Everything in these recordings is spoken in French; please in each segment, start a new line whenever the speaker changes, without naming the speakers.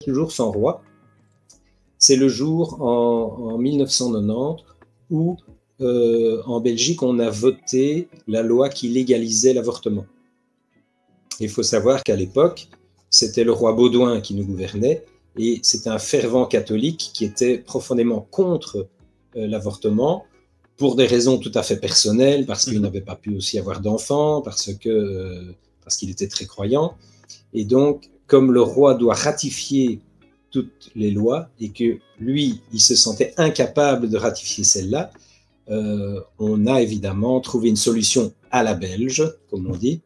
le jour sans roi, c'est le jour en 1990 où en Belgique on a voté la loi qui légalisait l'avortement. Il faut savoir qu'à l'époque, c'était le roi Baudouin qui nous gouvernait et c'était un fervent catholique qui était profondément contre l'avortement pour des raisons tout à fait personnelles, parce qu'il n'avait pas pu aussi avoir d'enfants, parce qu'il était très croyant. Et donc, comme le roi doit ratifier toutes les lois et que lui, il se sentait incapable de ratifier celle-là, on a évidemment trouvé une solution à la belge, comme on dit.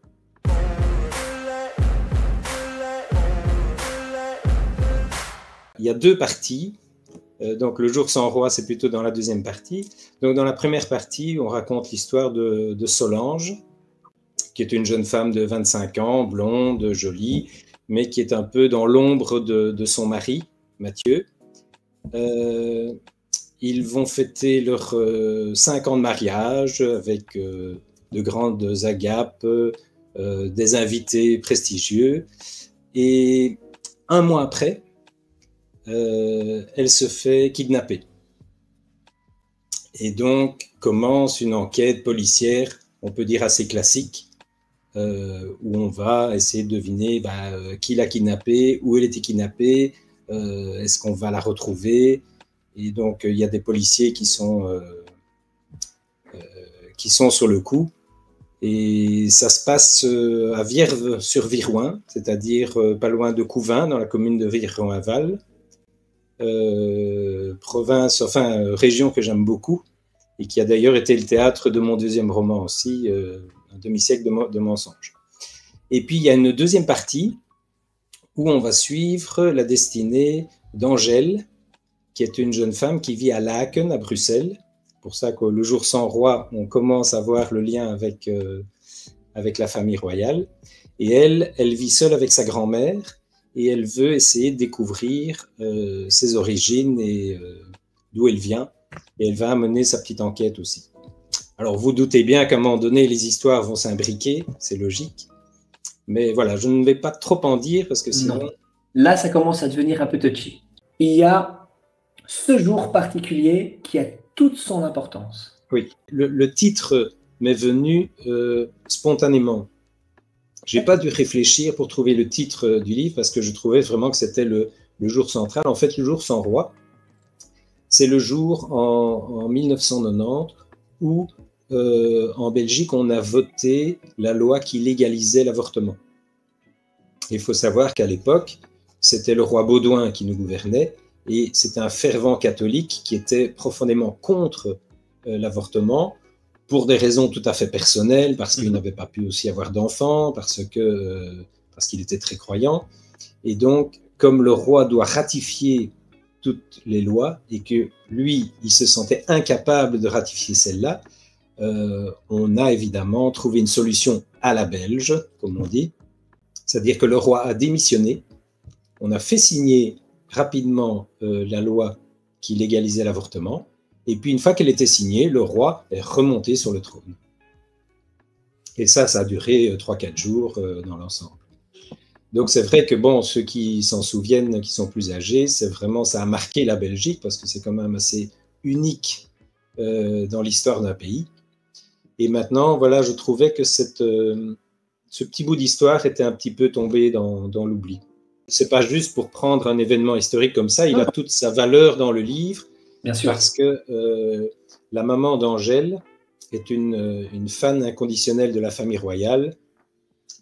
Il y a deux parties. Donc le jour sans roi, c'est plutôt dans la deuxième partie. Donc dans la première partie, on raconte l'histoire de Solange, qui est une jeune femme de 25 ans, blonde, jolie, mais qui est un peu dans l'ombre de son mari, Mathieu. Ils vont fêter leurs 5 ans de mariage avec de grandes agapes, des invités prestigieux. Et un mois après, elle se fait kidnapper. Et donc commence une enquête policière, on peut dire assez classique, où on va essayer de deviner qui l'a kidnappée, où elle était kidnappée, est-ce qu'on va la retrouver. Et donc il y a des policiers qui sont sur le coup. Et ça se passe à Vierve-sur-Virouin, c'est-à-dire pas loin de Couvin, dans la commune de Viron-Aval. Région que j'aime beaucoup et qui a d'ailleurs été le théâtre de mon deuxième roman aussi, Un demi-siècle de mensonges. Et puis il y a une deuxième partie où on va suivre la destinée d'Angèle, qui est une jeune femme qui vit à Laken, à Bruxelles. C'est pour ça que le jour sans roi, on commence à voir le lien avec la famille royale. Et elle vit seule avec sa grand-mère et elle veut essayer de découvrir ses origines et d'où elle vient. Et elle va mener sa petite enquête aussi. Alors, vous doutez bien qu'à un moment donné, les histoires vont s'imbriquer, c'est logique. Mais voilà, je ne vais pas trop en dire parce que sinon...
Non. Là, ça commence à devenir un peu touchy. Il y a ce jour particulier qui a toute son importance.
Oui, le titre m'est venu spontanément. Je n'ai pas dû réfléchir pour trouver le titre du livre parce que je trouvais vraiment que c'était le jour central. En fait, le jour sans roi, c'est le jour en 1990 où en Belgique, on a voté la loi qui légalisait l'avortement. Il faut savoir qu'à l'époque, c'était le roi Baudouin qui nous gouvernait et c'était un fervent catholique qui était profondément contre l'avortement pour des raisons tout à fait personnelles, parce qu'il n'avait pas pu aussi avoir d'enfants, parce qu'il était très croyant. Et donc, comme le roi doit ratifier toutes les lois et que lui, il se sentait incapable de ratifier celle-là, on a évidemment trouvé une solution à la belge, comme on dit. C'est-à-dire que le roi a démissionné, on a fait signer rapidement la loi qui légalisait l'avortement, et puis une fois qu'elle était signée, le roi est remonté sur le trône. Et ça a duré 3-4 jours dans l'ensemble. Donc c'est vrai que bon, ceux qui s'en souviennent, qui sont plus âgés, c'est vraiment, ça a marqué la Belgique, parce que c'est quand même assez unique dans l'histoire d'un pays. Et maintenant, voilà, je trouvais que ce petit bout d'histoire était un petit peu tombé dans l'oubli. C'est pas juste pour prendre un événement historique comme ça, il a toute sa valeur dans le livre. Bien sûr. Parce que la maman d'Angèle est une fan inconditionnelle de la famille royale,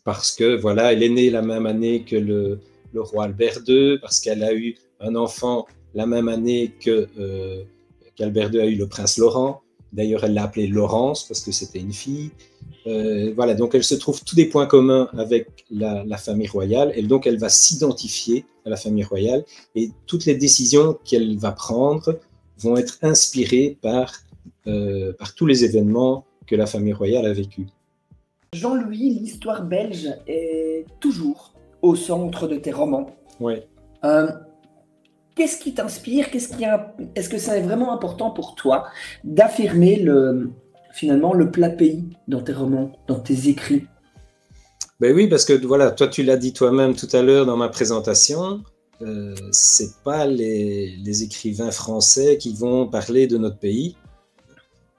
parce que voilà, elle est née la même année que le roi Albert II, parce qu'elle a eu un enfant la même année qu'Albert II a eu le prince Laurent. D'ailleurs, elle l'a appelée Laurence parce que c'était une fille. Voilà, donc elle se trouve tous des points communs avec la famille royale, et donc elle va s'identifier à la famille royale, et toutes les décisions qu'elle va prendre vont être inspirés par tous les événements que la famille royale a vécus.
Jean-Louis, l'histoire belge est toujours au centre de tes romans.
Oui.
Qu'est-ce qui t'inspire? Est-ce que c'est vraiment important pour toi d'affirmer finalement le plat pays dans tes romans, dans tes écrits?
Ben oui, parce que voilà, toi tu l'as dit toi-même tout à l'heure dans ma présentation, c'est pas les écrivains français qui vont parler de notre pays.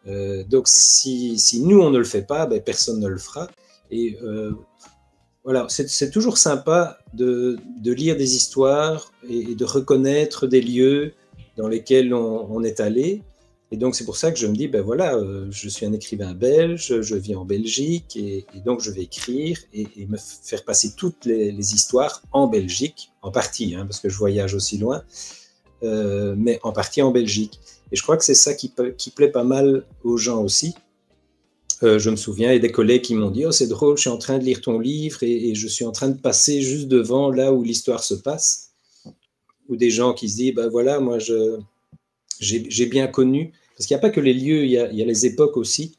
Donc si nous on ne le fait pas, ben, personne ne le fera. Et voilà, c'est toujours sympa de lire des histoires et de reconnaître des lieux dans lesquels on est allé. Et donc c'est pour ça que je me dis, ben voilà, je suis un écrivain belge, je vis en Belgique, et donc je vais écrire et me faire passer toutes les histoires en Belgique, en partie, hein, parce que je voyage aussi loin, mais en partie en Belgique. Et je crois que c'est ça qui plaît pas mal aux gens aussi. Je me souviens, il y a des collègues qui m'ont dit « Oh, c'est drôle, je suis en train de lire ton livre et je suis en train de passer juste devant là où l'histoire se passe. » Ou des gens qui se disent « Ben voilà, moi, j'ai bien connu. » Parce qu'il n'y a pas que les lieux, il y a les époques aussi.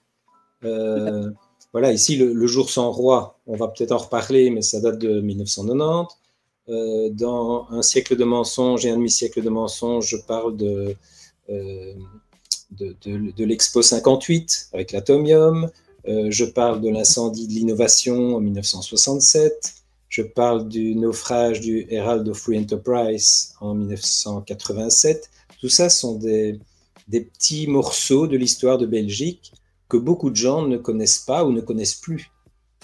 Voilà, ici, le jour sans roi, on va peut-être en reparler, mais ça date de 1990. Dans Un siècle de mensonges et un demi-siècle de mensonges, je parle de l'Expo 58 avec l'Atomium. Je parle de l'incendie de l'innovation en 1967. Je parle du naufrage du Herald of Free Enterprise en 1987. Tout ça sont des petits morceaux de l'histoire de Belgique que beaucoup de gens ne connaissent pas ou ne connaissent plus.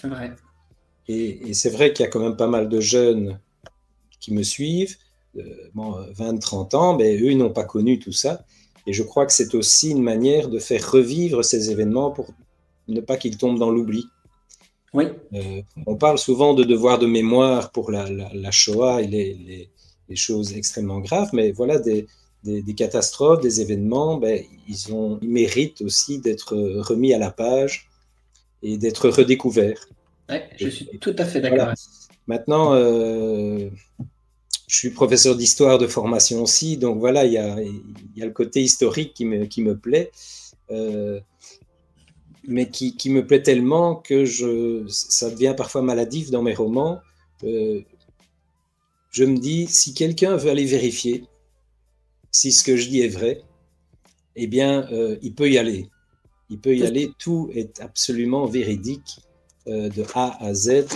C'est vrai.
Et c'est vrai qu'il y a quand même pas mal de jeunes qui me suivent, 20-30 ans, mais eux, ils n'ont pas connu tout ça. Et je crois que c'est aussi une manière de faire revivre ces événements pour ne pas qu'ils tombent dans l'oubli.
Oui.
On parle souvent de devoir de mémoire pour la Shoah et les choses extrêmement graves, mais voilà, des catastrophes, des événements, ben, ils méritent aussi d'être remis à la page et d'être redécouverts.
Oui, je suis tout à fait d'accord.
Voilà. Maintenant, je suis professeur d'histoire de formation aussi, donc voilà, il y a le côté historique qui me plaît, mais qui me plaît tellement que ça devient parfois maladif dans mes romans. Je me dis, si quelqu'un veut aller vérifier si ce que je dis est vrai, eh bien, il peut y aller. Il peut y aller, tout est absolument véridique, de A à Z.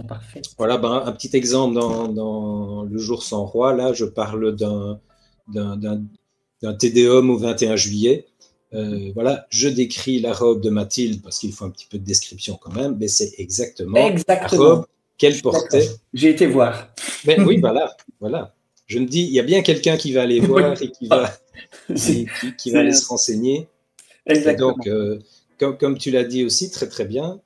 Parfait.
Voilà, ben, un petit exemple dans Le jour sans roi, là, je parle d'un tédéum au 21 juillet. Voilà, je décris la robe de Mathilde, parce qu'il faut un petit peu de description quand même, mais c'est exactement la robe qu'elle portait.
J'ai été voir.
Mais oui, voilà. Je me dis, il y a bien quelqu'un qui va aller voir et qui va aller se renseigner.
Exactement.
Et donc, comme tu l'as dit aussi, très très bien,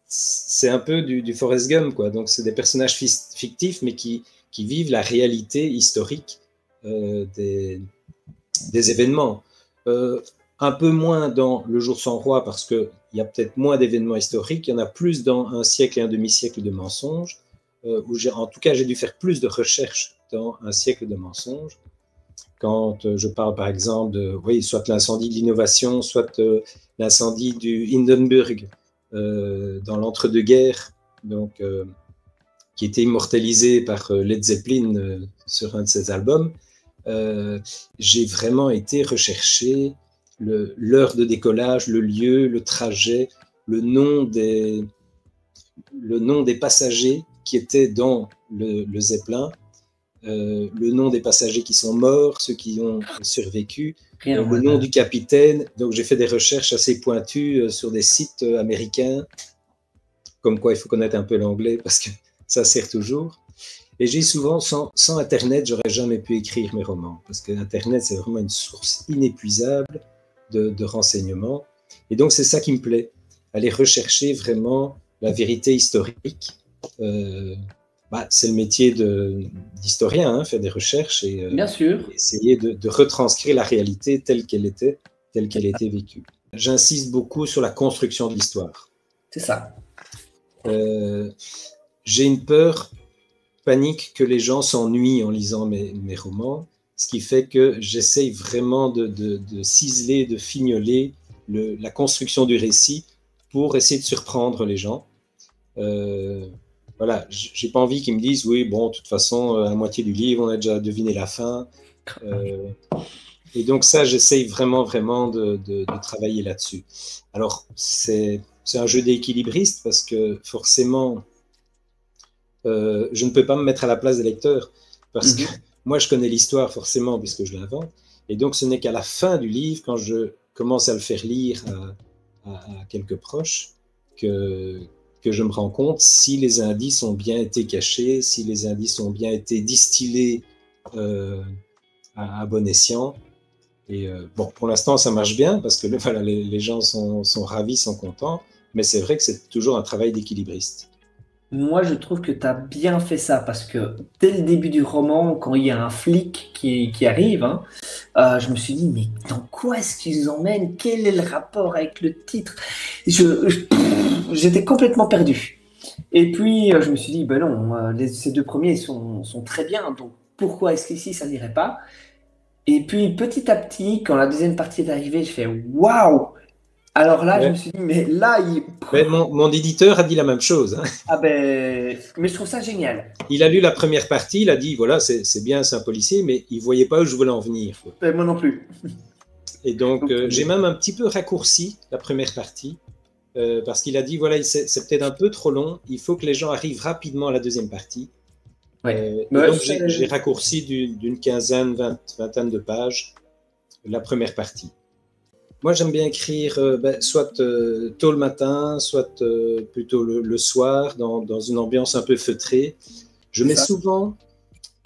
c'est un peu du Forrest Gump, quoi. Donc, c'est des personnages fictifs, mais qui vivent la réalité historique des événements. Un peu moins dans Le jour sans roi, parce qu'il y a peut-être moins d'événements historiques. Il y en a plus dans Un siècle et un demi-siècle de mensonges, où en tout cas, j'ai dû faire plus de recherches dans Un siècle de mensonges. Quand je parle, par exemple, soit l'incendie de l'innovation, soit l'incendie du Hindenburg dans l'entre-deux-guerres, donc, qui était immortalisé par Led Zeppelin sur un de ses albums. J'ai vraiment été rechercher l'heure de décollage, le lieu, le trajet, le nom des passagers qui étaient dans le Zeppelin, le nom des passagers qui sont morts, ceux qui ont survécu, le nom du capitaine. Donc j'ai fait des recherches assez pointues sur des sites américains, comme quoi il faut connaître un peu l'anglais parce que ça sert toujours. Et j'ai souvent, sans Internet, j'aurais jamais pu écrire mes romans, parce que Internet, c'est vraiment une source inépuisable de renseignements. Et donc, c'est ça qui me plaît, aller rechercher vraiment la vérité historique. C'est le métier d'historien, hein, faire des recherches et
bien sûr,
essayer de retranscrire la réalité telle qu'elle était vécue. J'insiste beaucoup sur la construction de l'histoire.
C'est ça.
J'ai une panique que les gens s'ennuient en lisant mes romans, ce qui fait que j'essaye vraiment de ciseler, de fignoler la construction du récit pour essayer de surprendre les gens. Voilà, j'ai pas envie qu'ils me disent oui, bon, de toute façon, à la moitié du livre, on a déjà deviné la fin. Et donc ça, j'essaye vraiment de travailler là-dessus. Alors, c'est un jeu d'équilibriste parce que forcément, je ne peux pas me mettre à la place des lecteurs parce que moi, je connais l'histoire forcément puisque je l'invente. Et donc, ce n'est qu'à la fin du livre, quand je commence à le faire lire à quelques proches, que je me rends compte si les indices ont bien été cachés, si les indices ont bien été distillés à bon escient. Et bon, pour l'instant, ça marche bien parce que voilà, les gens sont ravis, sont contents, mais c'est vrai que c'est toujours un travail d'équilibriste.
Moi, je trouve que tu as bien fait ça parce que dès le début du roman, quand il y a un flic qui arrive, hein, je me suis dit, mais dans quoi est-ce qu'ils emmènent? Quel est le rapport avec le titre? J'étais complètement perdu. Et puis, je me suis dit, ben non, ces deux premiers sont très bien, donc pourquoi est-ce qu'ici, ça n'irait pas? Et puis, petit à petit, quand la deuxième partie est arrivée, je fais, waouh! Alors là, je me
Ouais.
suis dit, mais là,
Mais mon éditeur a dit la même chose, hein.
ah ben, mais je trouve ça génial.
Il a lu la première partie, il a dit, voilà, c'est bien, c'est un policier, mais il ne voyait pas où je voulais en venir, quoi.
Ben, moi non plus.
Et donc,
Donc,
j'ai même un petit peu raccourci la première partie, parce qu'il a dit, voilà, c'est peut-être un peu trop long, il faut que les gens arrivent rapidement à la deuxième partie.
ouais.
Et
Ouais,
donc, j'ai raccourci d'une quinzaine, vingtaine de pages la première partie. Moi, j'aime bien écrire soit tôt le matin, soit plutôt le soir, dans une ambiance un peu feutrée. Je mets souvent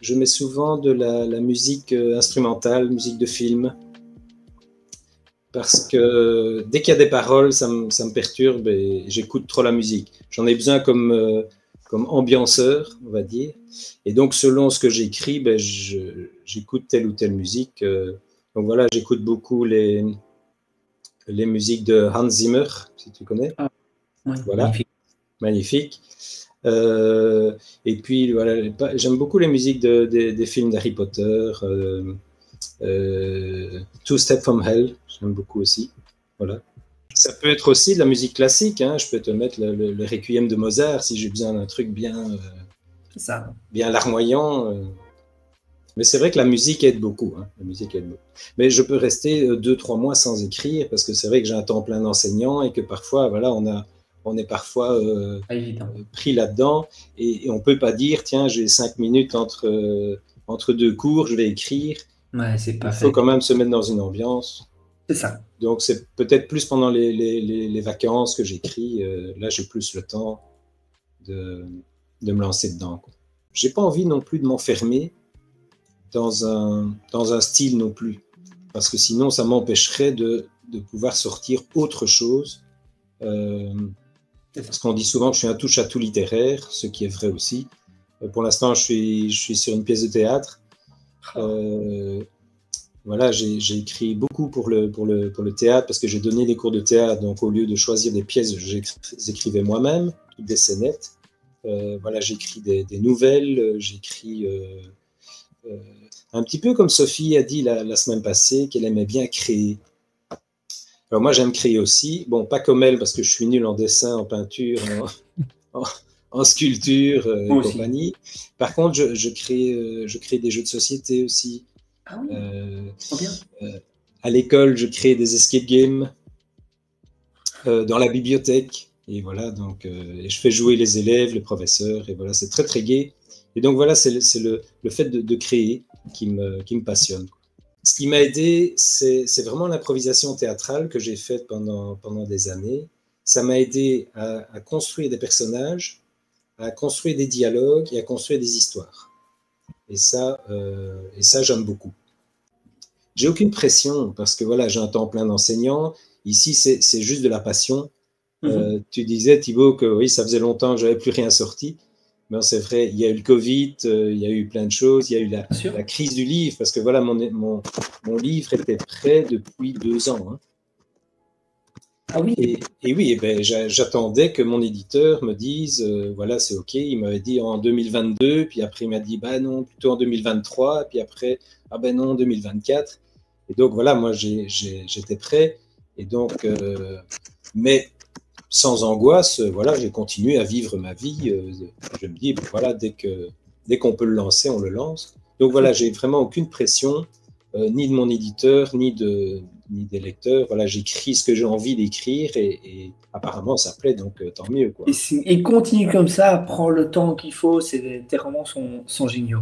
de la musique instrumentale, musique de film, parce que dès qu'il y a des paroles, ça me perturbe et j'écoute trop la musique. J'en ai besoin comme ambianceur, on va dire. Et donc, selon ce que j'écris, j'écoute telle ou telle musique. Donc voilà, j'écoute beaucoup les musiques de Hans Zimmer, si tu connais.
Ah, ouais,
voilà, magnifique. Et puis, voilà, j'aime beaucoup les musiques des films d'Harry Potter. Two Steps from Hell, j'aime beaucoup aussi. Voilà. Ça peut être aussi de la musique classique, hein. Je peux te mettre le Requiem de Mozart si j'ai besoin d'un truc bien larmoyant. Mais c'est vrai que la musique aide beaucoup, hein. La musique aide beaucoup. Mais je peux rester 2-3 mois sans écrire parce que c'est vrai que j'ai un temps plein d'enseignant et que parfois, voilà, on est parfois pris là-dedans et on ne peut pas dire, tiens, j'ai 5 minutes entre deux cours, je vais écrire.
Ouais, c'est pas
Il faut quand même se mettre dans une ambiance.
C'est ça.
Donc, c'est peut-être plus pendant les vacances que j'écris. Là, j'ai plus le temps de me lancer dedans, quoi. J'ai pas envie non plus de m'enfermer dans un style non plus. Parce que sinon, ça m'empêcherait de pouvoir sortir autre chose. Parce qu'on dit souvent que je suis un touche-à-tout littéraire, ce qui est vrai aussi. Pour l'instant, je suis sur une pièce de théâtre. Voilà, j'ai écrit beaucoup pour le théâtre parce que j'ai donné des cours de théâtre. Donc, au lieu de choisir des pièces, j'écrivais moi-même, des scénettes. Voilà, j'écris des nouvelles, j'écris un petit peu comme Sophie a dit la semaine passée, qu'elle aimait bien créer. Alors moi, j'aime créer aussi. Bon, pas comme elle, parce que je suis nul en dessin, en peinture, en sculpture et compagnie. Par contre, je crée des jeux de société aussi.
Ah oui, trop bien.
À l'école, je crée des escape games. Dans la bibliothèque. Et voilà, donc, et je fais jouer les élèves, les professeurs, et voilà, c'est très, très gai. Et donc voilà, c'est le fait de créer qui me passionne. Ce qui m'a aidé, c'est vraiment l'improvisation théâtrale que j'ai faite pendant des années. Ça m'a aidé à construire des personnages, à construire des dialogues et à construire des histoires. Et ça j'aime beaucoup. J'ai aucune pression parce que voilà, j'ai un temps plein d'enseignant. Ici, c'est juste de la passion. Tu disais, Thibaut, que oui, ça faisait longtemps que je n'avais plus rien sorti. Mais c'est vrai, il y a eu le Covid, il y a eu plein de choses, il y a eu la crise du livre, parce que voilà, mon livre était prêt depuis 2 ans. Hein.
Ah oui.
Et oui, ben, j'attendais que mon éditeur me dise, voilà, c'est OK. Il m'avait dit en 2022, puis après il m'a dit, bah non, plutôt en 2023, puis après, ah ben non, 2024. Et donc voilà, moi j'étais prêt. Et donc, mais sans angoisse, voilà, j'ai continué à vivre ma vie. Je me dis, ben voilà, dès qu'on peut le lancer, on le lance. Donc voilà, j'ai vraiment aucune pression. ni de mon éditeur, ni des lecteurs. Voilà, j'écris ce que j'ai envie d'écrire et apparemment ça plaît, donc tant mieux, quoi.
Et continue comme ça, prends le temps qu'il faut, tes romans sont géniaux.